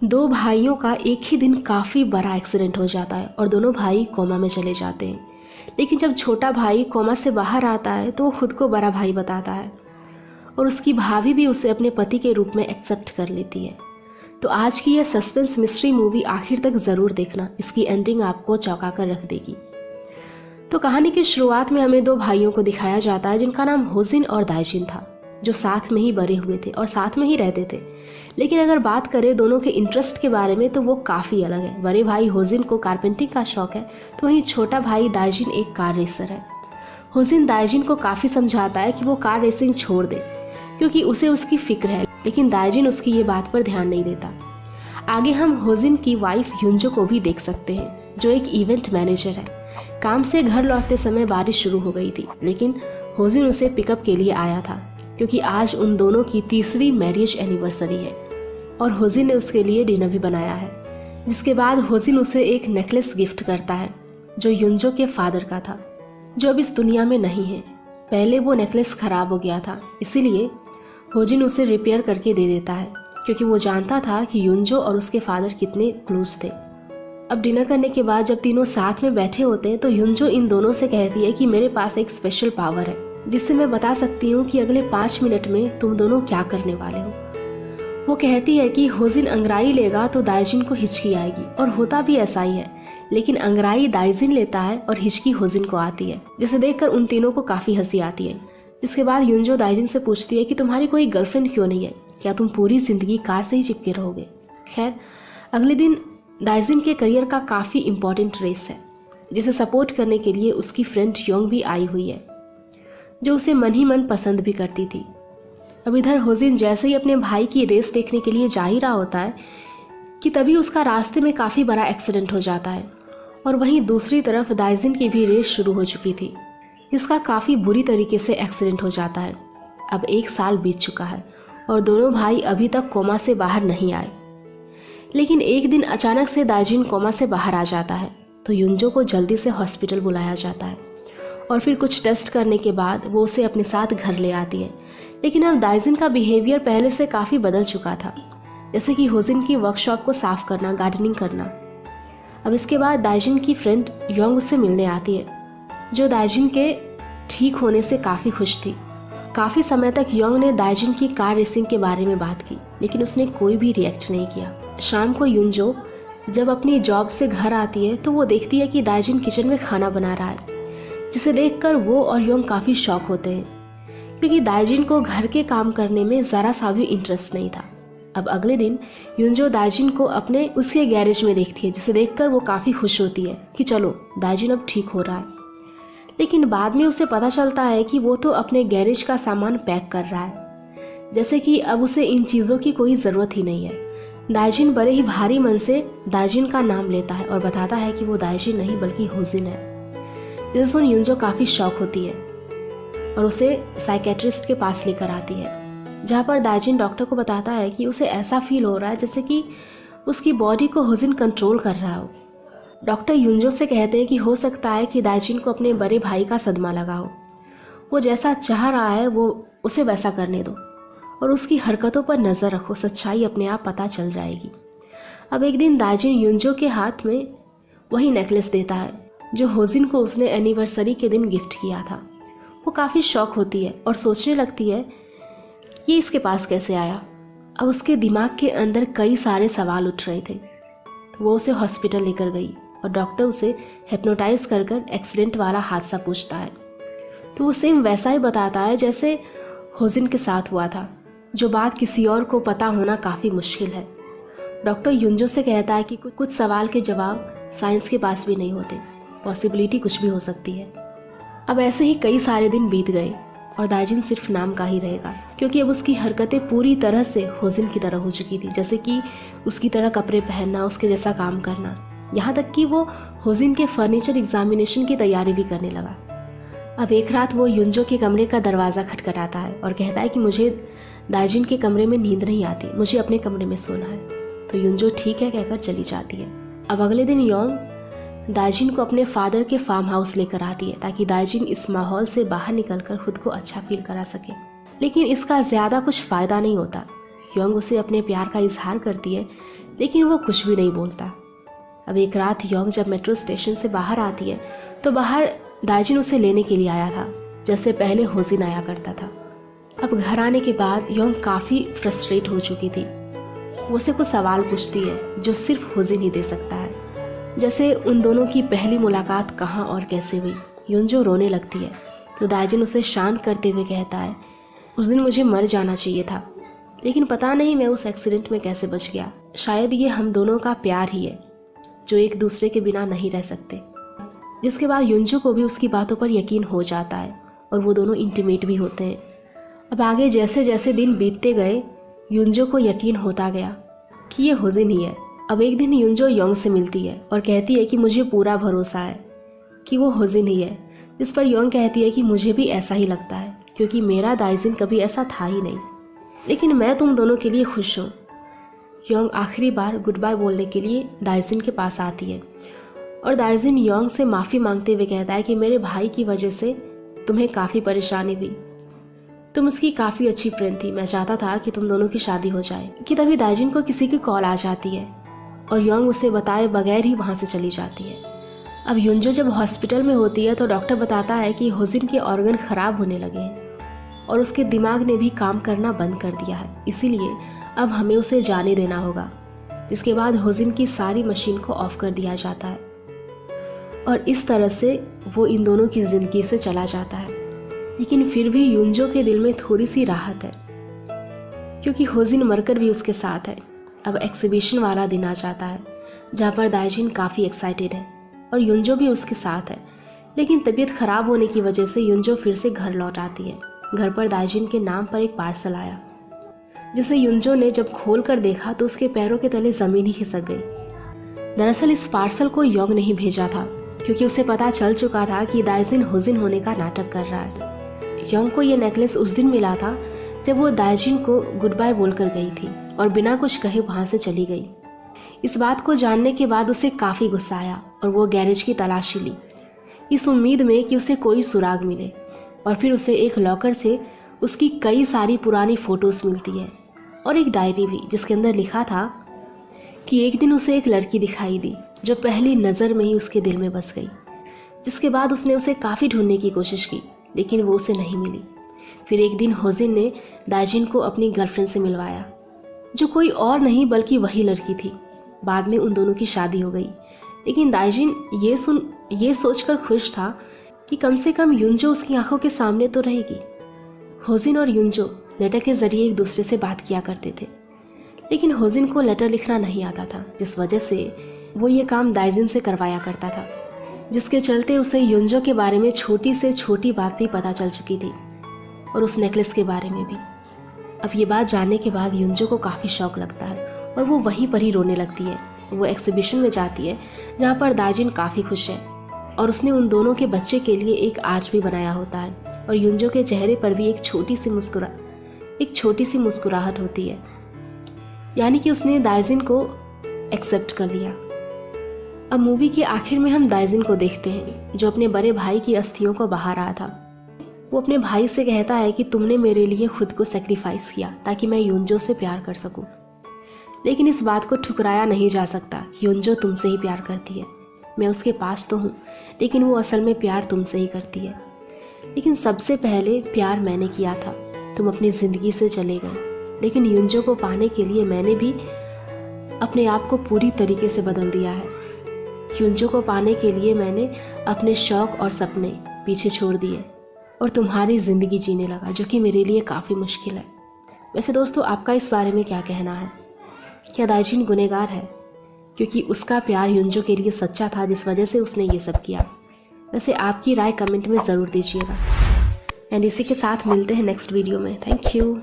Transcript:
दो भाइयों का एक ही दिन काफ़ी बड़ा एक्सीडेंट हो जाता है और दोनों भाई कोमा में चले जाते हैं। लेकिन जब छोटा भाई कोमा से बाहर आता है तो वो खुद को बड़ा भाई बताता है और उसकी भाभी भी उसे अपने पति के रूप में एक्सेप्ट कर लेती है। तो आज की यह सस्पेंस मिस्ट्री मूवी आखिर तक ज़रूर देखना, इसकी एंडिंग आपको चौंका कर रख देगी। तो कहानी की शुरुआत में हमें दो भाइयों को दिखाया जाता है जिनका नाम होजिन और दाइजिन था, जो साथ में ही बड़े हुए थे और साथ में ही रहते थे। लेकिन अगर बात करें दोनों के इंटरेस्ट के बारे में तो वो काफ़ी अलग है। बड़े भाई होजिन को कारपेंटिंग का शौक है, तो वहीं छोटा भाई दाइजिन एक कार रेसर है। होजिन दाइजिन को काफ़ी समझाता है कि वो कार रेसिंग छोड़ दे क्योंकि उसे उसकी फिक्र है, लेकिन दाइजिन उसकी ये बात पर ध्यान नहीं देता। आगे हम होजिन की वाइफ युंजो को भी देख सकते हैं, जो एक इवेंट मैनेजर है। काम से घर लौटते समय बारिश शुरू हो गई थी, लेकिन होजिन उसे पिकअप के लिए आया था क्योंकि आज उन दोनों की तीसरी मैरिज एनिवर्सरी है और होजिन ने उसके लिए डिनर भी बनाया है। जिसके बाद होजिन उसे एक नेकलेस गिफ्ट करता है जो युंजो के फादर का था, जो अब इस दुनिया में नहीं है। पहले वो नेकलेस खराब हो गया था, इसीलिए होजिन उसे रिपेयर करके दे देता है क्योंकि वो जानता था कि युंजो और उसके फादर कितने क्लोज थे। अब डिनर करने के बाद जब तीनों साथ में बैठे होते हैं तो युंजो इन दोनों से कहती है कि मेरे पास एक स्पेशल पावर है जिससे मैं बता सकती हूँ कि अगले 5 मिनट में तुम दोनों क्या करने वाले हो। वो कहती है कि होजिन अंगड़ाई लेगा तो दाइजिन को हिचकी आएगी, और होता भी ऐसा ही है। लेकिन अंगड़ाई दाइजिन लेता है और हिचकी होजिन को आती है, जिसे देखकर उन तीनों को काफ़ी हंसी आती है। जिसके बाद युंजो दाइजिन से पूछती है कि तुम्हारी कोई गर्लफ्रेंड क्यों नहीं है, क्या तुम पूरी जिंदगी कार से ही चिपके रहोगे। खैर, अगले दिन दाइजिन के करियर का काफ़ी इम्पोर्टेंट रेस है, जिसे सपोर्ट करने के लिए उसकी फ्रेंड योंग भी आई हुई है, जो उसे मन ही मन पसंद भी करती थी। अब इधर होजिन जैसे ही अपने भाई की रेस देखने के लिए जा ही रहा होता है कि तभी उसका रास्ते में काफ़ी बड़ा एक्सीडेंट हो जाता है, और वहीं दूसरी तरफ दाइजिन की भी रेस शुरू हो चुकी थी, जिसका काफ़ी बुरी तरीके से एक्सीडेंट हो जाता है। अब 1 साल बीत चुका है और दोनों भाई अभी तक कोमा से बाहर नहीं आए। लेकिन एक दिन अचानक से दाइजिन कोमा से बाहर आ जाता है, तो युंजो को जल्दी से हॉस्पिटल बुलाया जाता है और फिर कुछ टेस्ट करने के बाद वो उसे अपने साथ घर ले आती है। लेकिन अब दाइजिन का बिहेवियर पहले से काफ़ी बदल चुका था, जैसे कि होजिन की वर्कशॉप को साफ करना, गार्डनिंग करना। अब इसके बाद दाइजिन की फ्रेंड योंग उससे मिलने आती है, जो दाइजिन के ठीक होने से काफ़ी खुश थी। काफ़ी समय तक योंग ने दाइजिन की कार रेसिंग के बारे में बात की, लेकिन उसने कोई भी रिएक्ट नहीं किया। शाम को युंजो जब अपनी जॉब से घर आती है तो वो देखती है कि दाइजिन किचन में खाना बना रहा है, जिसे देखकर वो और योंग काफ़ी शॉक होते हैं क्योंकि दाइजिन को घर के काम करने में ज़रा सा भी इंटरेस्ट नहीं था। अब अगले दिन युंजो दाइजिन को अपने उसके गैरेज में देखती है, जिसे देखकर वो काफ़ी खुश होती है कि चलो दाइजिन अब ठीक हो रहा है। लेकिन बाद में उसे पता चलता है कि वो तो अपने गैरेज का सामान पैक कर रहा है, जैसे कि अब उसे इन चीज़ों की कोई ज़रूरत ही नहीं है। दाइजिन बड़े ही भारी मन से दाइजिन का नाम लेता है और बताता है कि वो दाइजिन नहीं बल्कि होजिन है, जिसे सुन युंजो काफ़ी शॉक होती है और उसे साइकेट्रिस्ट के पास लेकर आती है, जहाँ पर दाइजिन डॉक्टर को बताता है कि उसे ऐसा फील हो रहा है जैसे कि उसकी बॉडी को होजिन कंट्रोल कर रहा हो। डॉक्टर युंजो से कहते हैं कि हो सकता है कि दाइजिन को अपने बड़े भाई का सदमा लगा हो, वो जैसा चाह रहा है वो उसे वैसा करने दो और उसकी हरकतों पर नज़र रखो, सच्चाई अपने आप पता चल जाएगी। अब एक दिन दाइजिन युंजो के हाथ में वही नेकलेस देता है जो होजिन को उसने एनिवर्सरी के दिन गिफ्ट किया था। वो काफ़ी शॉक होती है और सोचने लगती है ये इसके पास कैसे आया। अब उसके दिमाग के अंदर कई सारे सवाल उठ रहे थे, तो वो उसे हॉस्पिटल लेकर गई और डॉक्टर उसे हिप्नोटाइज कर कर एक्सीडेंट वाला हादसा पूछता है, तो वो सेम वैसा ही बताता है जैसे होजिन के साथ हुआ था, जो बात किसी और को पता होना काफ़ी मुश्किल है। डॉक्टर युंजो से कहता है कि कुछ सवाल के जवाब साइंस के पास भी नहीं होते, पॉसिबिलिटी कुछ भी हो सकती है। अब ऐसे ही कई सारे दिन बीत गए और दाइजिन सिर्फ नाम का ही रहेगा, क्योंकि अब उसकी हरकतें पूरी तरह से होजिन की तरह हो चुकी थी, जैसे कि उसकी तरह कपड़े पहनना, उसके जैसा काम करना, यहाँ तक कि वो होजिन के फर्नीचर एग्जामिनेशन की तैयारी भी करने लगा। अब एक रात वो युंजो के कमरे का दरवाज़ा खटखटाता है और कहता है कि मुझे दाइजिन के कमरे में नींद नहीं आती, मुझे अपने कमरे में सोना है। तो युंजो ठीक है कहकर चली जाती है। अब अगले दिन योंग दाइजिन को अपने फादर के फार्म हाउस लेकर आती है ताकि दाइजिन इस माहौल से बाहर निकलकर खुद को अच्छा फील करा सके। लेकिन इसका ज़्यादा कुछ फ़ायदा नहीं होता। योंग उसे अपने प्यार का इजहार करती है, लेकिन वो कुछ भी नहीं बोलता। अब एक रात योंग जब मेट्रो स्टेशन से बाहर आती है तो बाहर दाइजिन उसे लेने के लिए आया था, जैसे पहले होजिन आया करता था। अब घर आने के बाद योंग काफ़ी फ्रस्ट्रेट हो चुकी थी। वो उसे कुछ सवाल पूछती है जो सिर्फ होजिन ही दे सकता है, जैसे उन दोनों की पहली मुलाकात कहाँ और कैसे हुई। युनजो रोने लगती है तो दाइजिन उसे शांत करते हुए कहता है, उस दिन मुझे मर जाना चाहिए था, लेकिन पता नहीं मैं उस एक्सीडेंट में कैसे बच गया। शायद ये हम दोनों का प्यार ही है जो एक दूसरे के बिना नहीं रह सकते। जिसके बाद युनजो को भी उसकी बातों पर यकीन हो जाता है और वो दोनों इंटीमेट भी होते हैं। अब आगे जैसे जैसे दिन बीतते गए युनजो को यकीन होता गया कि ये होजिन ही है। अब एक दिन युनजो योंग से मिलती है और कहती है कि मुझे पूरा भरोसा है कि वो होजिन ही है, जिस पर योंग कहती है कि मुझे भी ऐसा ही लगता है, क्योंकि मेरा दाइजिन कभी ऐसा था ही नहीं, लेकिन मैं तुम दोनों के लिए खुश हूँ। योंग आखिरी बार गुड बाय बोलने के लिए दाइजिन के पास आती है और दाइजिन योंग से माफ़ी मांगते हुए कहता है कि मेरे भाई की वजह से तुम्हें काफ़ी परेशानी हुई, तुम उसकी काफ़ी अच्छी फ्रेंड थी, मैं चाहता था कि तुम दोनों की शादी हो जाए। कि तभी दाइजिन को किसी की कॉल आ जाती है और योंग उसे बताए बगैर ही वहाँ से चली जाती है। अब युनजो जब हॉस्पिटल में होती है तो डॉक्टर बताता है कि होजिन के ऑर्गन ख़राब होने लगे हैं और उसके दिमाग ने भी काम करना बंद कर दिया है, इसीलिए अब हमें उसे जाने देना होगा। जिसके बाद होजिन की सारी मशीन को ऑफ कर दिया जाता है और इस तरह से वो इन दोनों की ज़िंदगी से चला जाता है। लेकिन फिर भी युनजो के दिल में थोड़ी सी राहत है, क्योंकि होजिन मरकर भी उसके साथ है। अब एक्सिबिशन वाला दिन आ जाता है जहाँ पर दाइजिन काफ़ी एक्साइटेड है और युनजो भी उसके साथ है, लेकिन तबीयत ख़राब होने की वजह से युनजो फिर से घर लौट आती है। घर पर दाइजिन के नाम पर एक पार्सल आया, जिसे युनजो ने जब खोल कर देखा तो उसके पैरों के तले ज़मीन ही खिसक गई। दरअसल इस पार्सल को योंग नहीं भेजा था, क्योंकि उसे पता चल चुका था कि दाइजिन होजिन होने का नाटक कर रहा है। योंग को ये नेकलेस उस दिन मिला था जब वो दाइजिन को गुड बाय बोलकर गई थी और बिना कुछ कहे वहाँ से चली गई। इस बात को जानने के बाद उसे काफ़ी गुस्सा आया और वो गैरेज की तलाशी ली, इस उम्मीद में कि उसे कोई सुराग मिले। और फिर उसे एक लॉकर से उसकी कई सारी पुरानी फ़ोटोज़ मिलती है और एक डायरी भी, जिसके अंदर लिखा था कि एक दिन उसे एक लड़की दिखाई दी जो पहली नज़र में ही उसके दिल में बस गई। जिसके बाद उसने उसे काफ़ी ढूंढने की कोशिश की, लेकिन वो उसे नहीं मिली। फिर एक दिन होजिन ने दाइजिन को अपनी गर्लफ्रेंड से मिलवाया, जो कोई और नहीं बल्कि वही लड़की थी। बाद में उन दोनों की शादी हो गई, लेकिन दाइजिन ये सोचकर खुश था कि कम से कम युनजो उसकी आंखों के सामने तो रहेगी। होजिन और युनजो लेटर के ज़रिए एक दूसरे से बात किया करते थे, लेकिन होजिन को लेटर लिखना नहीं आता था, जिस वजह से वो ये काम दाइजिन से करवाया करता था, जिसके चलते उसे युनजो के बारे में छोटी से छोटी बात भी पता चल चुकी थी और उस नेकलेस के बारे में भी। अब ये बात जानने के बाद युनजो को काफ़ी शौक लगता है और वो वहीं पर ही रोने लगती है। वो एक्सिबिशन में जाती है जहाँ पर दाइजिन काफ़ी खुश है और उसने उन दोनों के बच्चे के लिए एक आर्च भी बनाया होता है और युनजो के चेहरे पर भी एक छोटी सी मुस्कुराहट होती है, यानी कि उसने दाइजिन को एक्सेप्ट कर लिया। अब मूवी के आखिर में हम दाइजिन को देखते हैं जो अपने बड़े भाई की अस्थियों को बहा रहा था। वो अपने भाई से कहता है कि तुमने मेरे लिए खुद को सेक्रीफाइस किया ताकि मैं युनजो से प्यार कर सकूं, लेकिन इस बात को ठुकराया नहीं जा सकता कि युनजो तुमसे ही प्यार करती है। मैं उसके पास तो हूँ, लेकिन वो असल में प्यार तुमसे ही करती है। लेकिन सबसे पहले प्यार मैंने किया था, तुम अपनी ज़िंदगी से चले गए, लेकिन युनजो को पाने के लिए मैंने भी अपने आप को पूरी तरीके से बदल दिया है। युनजो को पाने के लिए मैंने अपने शौक और सपने पीछे छोड़ दिए और तुम्हारी ज़िंदगी जीने लगा, जो कि मेरे लिए काफ़ी मुश्किल है। वैसे दोस्तों, आपका इस बारे में क्या कहना है? क्या दाइजिन गुनहगार है क्योंकि उसका प्यार युनजो के लिए सच्चा था, जिस वजह से उसने ये सब किया? वैसे आपकी राय कमेंट में ज़रूर दीजिएगा। एंड इसी के साथ मिलते हैं नेक्स्ट वीडियो में। Thank you.